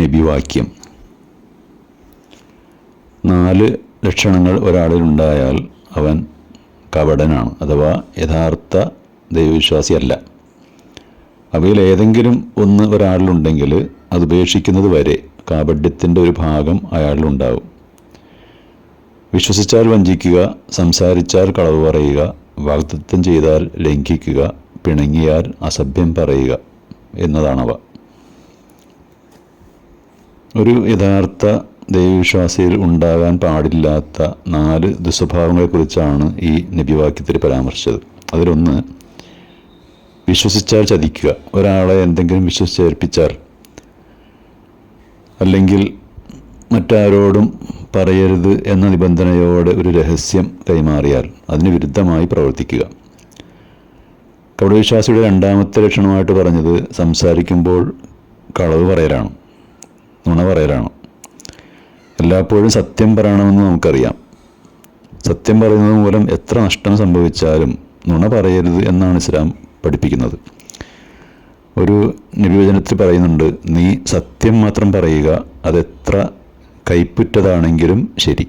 നബിവാക്യം. 4 ലക്ഷണങ്ങൾ ഒരാളിലുണ്ടായാൽ അവൻ കപടനാണ്, അഥവാ യഥാർത്ഥ ദൈവവിശ്വാസിയല്ല. അവയിൽ ഏതെങ്കിലും ഒന്ന് ഒരാളിലുണ്ടെങ്കിൽ അത് ഉപേക്ഷിക്കുന്നത് വരെ കാപഢ്യത്തിൻ്റെ ഒരു ഭാഗം അയാളിലുണ്ടാവും. വിശ്വസിച്ചാൽ വഞ്ചിക്കുക, സംസാരിച്ചാൽ കളവ് പറയുക, വാഗ്ദത്തം ചെയ്താൽ ലംഘിക്കുക, പിണങ്ങിയാൽ അസഭ്യം പറയുക എന്നതാണവ. ഒരു യഥാർത്ഥ ദൈവവിശ്വാസിയിൽ ഉണ്ടാകാൻ പാടില്ലാത്ത 4 ദുസ്വഭാവങ്ങളെക്കുറിച്ചാണ് ഈ നബിവാക്യത്തിൽ പരാമർശിച്ചത്. അതിലൊന്ന്, വിശ്വസിച്ചാൽ ചതിക്കുക. ഒരാളെ എന്തെങ്കിലും വിശ്വസിച്ചേൽപ്പിച്ചാൽ അല്ലെങ്കിൽ മറ്റാരോടും പറയരുത് എന്ന നിബന്ധനയോടെ ഒരു രഹസ്യം കൈമാറിയാൽ അതിന് വിരുദ്ധമായി പ്രവർത്തിക്കുക. കപടവിശ്വാസിയുടെ രണ്ടാമത്തെ ലക്ഷണമായിട്ട് പറഞ്ഞത് സംസാരിക്കുമ്പോൾ കളവ് പറയലാണ്, നുണ പറയലാണ്. എല്ലായ്പ്പോഴും സത്യം പറയണമെന്ന് നമുക്കറിയാം. സത്യം പറയുന്നത് മൂലം എത്ര നഷ്ടം സംഭവിച്ചാലും നുണ പറയരുത് എന്നാണ് ഇസ്ലാം പഠിപ്പിക്കുന്നത്. ഒരു നബിവചനത്തിൽ പറയുന്നുണ്ട്, നീ സത്യം മാത്രം പറയുക, അതെത്ര കൈപ്പുറ്റതാണെങ്കിലും ശരി.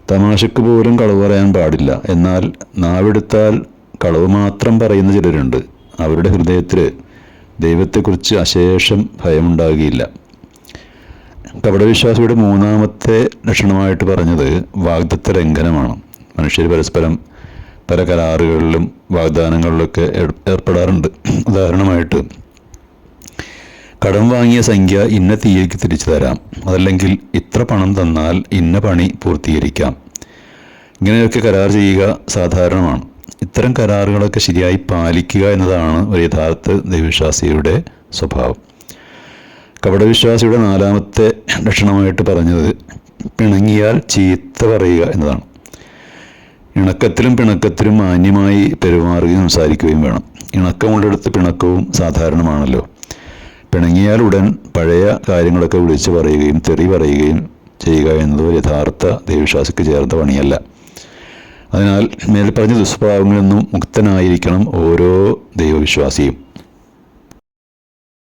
തമാശക്ക് പോലും കളവ് പറയാൻ പാടില്ല. എന്നാൽ നാവെടുത്താൽ കളവ് മാത്രം പറയുന്ന ചിലരുണ്ട്. അവരുടെ ഹൃദയത്തിൽ ദൈവത്തെക്കുറിച്ച് അശേഷം ഭയമുണ്ടാകുകയില്ല. കപടവിശ്വാസിയുടെ മൂന്നാമത്തെ ലക്ഷണമായിട്ട് പറഞ്ഞത് വാഗ്ദത്ത ലംഘനമാണ്. മനുഷ്യർ പരസ്പരം പല കരാറുകളിലും വാഗ്ദാനങ്ങളിലൊക്കെ ഏർപ്പെടാറുണ്ട്. ഉദാഹരണമായിട്ട്, കടം വാങ്ങിയ സംഖ്യ ഇന്ന തീയതിക്ക് തിരിച്ചു തരാം, അതല്ലെങ്കിൽ ഇത്ര പണം തന്നാൽ ഇന്ന പണി പൂർത്തീകരിക്കാം. ഇങ്ങനെയൊക്കെ കരാർ ചെയ്യുക സാധാരണമാണ്. ഇത്തരം കരാറുകളൊക്കെ ശരിയായി പാലിക്കുക എന്നതാണ് ഒരു യഥാർത്ഥ ദൈവവിശ്വാസിയുടെ സ്വഭാവം. കപടവിശ്വാസിയുടെ 4ാമത്തെ ലക്ഷണമായിട്ട് പറഞ്ഞത് പിണങ്ങിയാൽ ചീത്ത പറയുക എന്നതാണ്. ഇണക്കത്തിലും പിണക്കത്തിലും മാന്യമായി പെരുമാറുകയും സംസാരിക്കുകയും വേണം. ഇണക്കമുള്ളിടത്ത് പിണക്കവും സാധാരണമാണല്ലോ. പിണങ്ങിയാൽ ഉടൻ പഴയ കാര്യങ്ങളൊക്കെ വിളിച്ചു പറയുകയും തെറി പറയുകയും ചെയ്യുക എന്നത് യഥാർത്ഥ ദൈവവിശ്വാസിക്ക് ചേർന്ന പണിയല്ല. അതിനാൽ മേൽപ്പറഞ്ഞ ദുസ്വഭാവങ്ങളിൽ നിന്നും മുക്തനായിരിക്കണം ഓരോ ദൈവവിശ്വാസിയും.